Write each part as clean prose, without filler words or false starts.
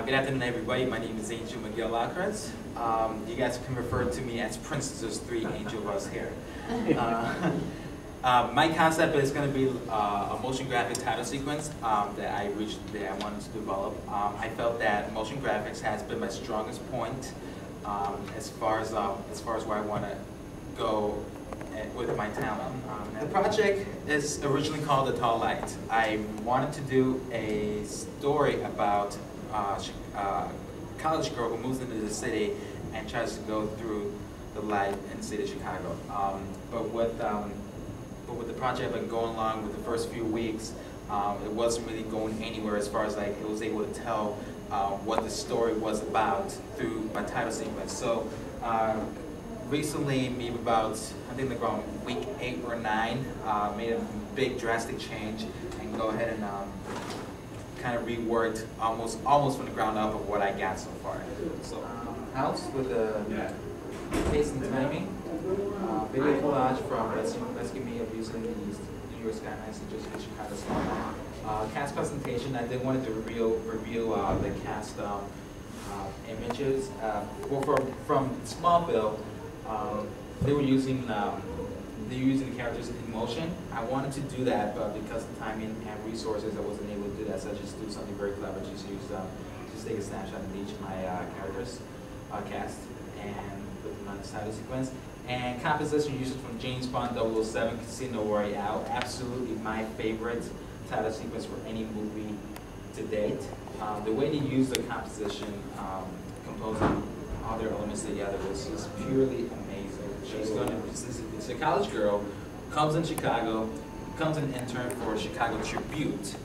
Good afternoon, everybody. My name is Angel Miguel Lacrez. You guys can refer to me as Princess 3 Angel Rose here. My concept is going to be a motion graphic title sequence that I wanted to develop. I felt that motion graphics has been my strongest point as far as where I want to go with my talent. The project is originally called The Tall Light. I wanted to do a story about a college girl who moves into the city and tries to go through the light in the city of Chicago. But with the project been going along with the first few weeks, it wasn't really going anywhere as far as like it was able to tell what the story was about through my title sequence. So recently, maybe about I think around week 8 or 9, made a big drastic change and go ahead and kind of reworked almost from the ground up of what I got so far. So house with the pace and timing, video collage from Rescue Me of using the New York Skylines and just Chicago Skyline. Cast presentation, I did wanted to review the cast images. Well, from Smallville, they were using the characters in motion. I wanted to do that, but because of timing and resources, I wasn't able to do that. So I just do something very clever. Just take a snapshot of each of my characters cast and put them on the title sequence. And composition used from James Bond 007 Casino Royale. Absolutely my favorite title sequence for any movie to date. The way they use the composition, composing all their elements together was just purely amazing. She's going to, it's a college girl, comes in Chicago, becomes an intern for Chicago Tribute,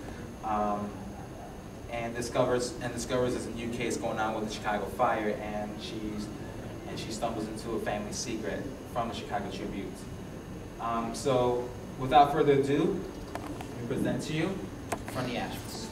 and discovers there's a new case going on with the Chicago fire, and she stumbles into a family secret from the Chicago Tribute. So without further ado, we present to you From the Ashes.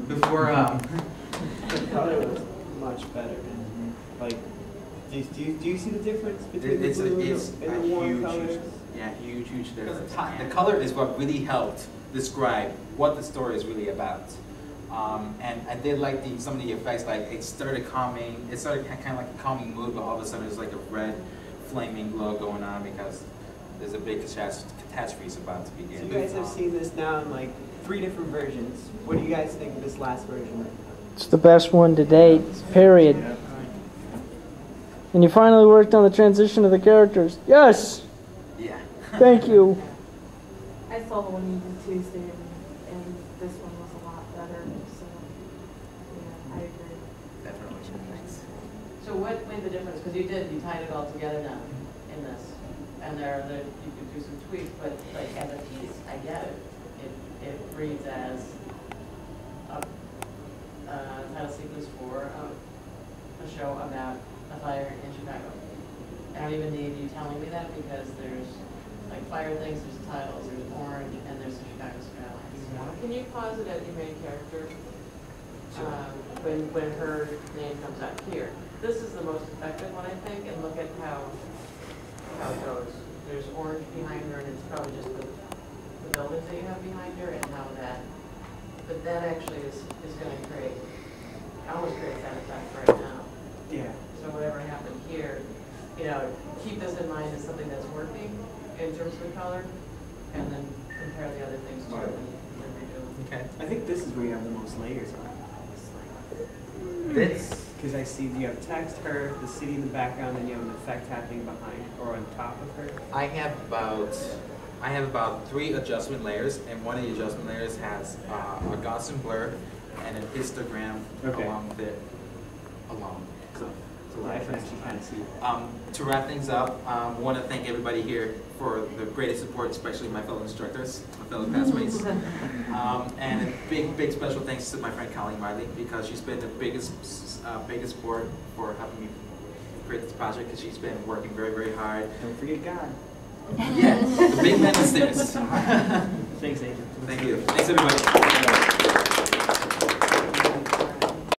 The color was much better. Like, do you see the difference between the blue and the warm colors? Yeah, huge difference. The color is what really helped describe what the story is really about. And I did like some of the effects. Like it started kind of like a calming mood, but all of a sudden there's like a red flaming glow going on because there's a big catastrophe about to begin. So you guys have seen this now in like 3 different versions. What do you guys think of this last version? It's the best one to date, period. And you finally worked on the transition of the characters. Yes! Yeah. Thank you. I saw the one you did Tuesday, and this one was a lot better, so yeah, I agree. Definitely. Thanks. So what made the difference? Because you tied it all together now in this, and you could do some tweaks, but like as a piece, I get it. It reads as a title sequence for a show about a fire in Chicago. I don't even need you telling me that because there's like fire things, there's titles, there's orange, and there's the Chicago skylines. Can you pause it at your main character when her name comes out here? This is the most effective one, I think, and look at how it goes. There's orange behind her, and it's probably just the buildings that you have behind her, and how but that actually is going to almost creates that effect right now. Yeah. So whatever happened here, keep this in mind as something that's working in terms of the color, and then compare the other things to it when we do. Okay. I think this is where you have the most layers on it. This. Because I see you have text, her, the city in the background, and you have an effect happening behind or on top of her. I have about 3 adjustment layers, and one of the adjustment layers has a Gaussian blur and an histogram along with it. So to Yeah, I life. can actually kind of see it. To wrap things up, I want to thank everybody here for the greatest support, especially my fellow instructors, my fellow classmates. And a big special thanks to my friend Colleen Riley, because she's been the biggest support for helping me create this project, because she's been working very hard. Don't forget God. Yeah, the big man upstairs. Thanks, Adrian. Thank you. Thanks, everybody.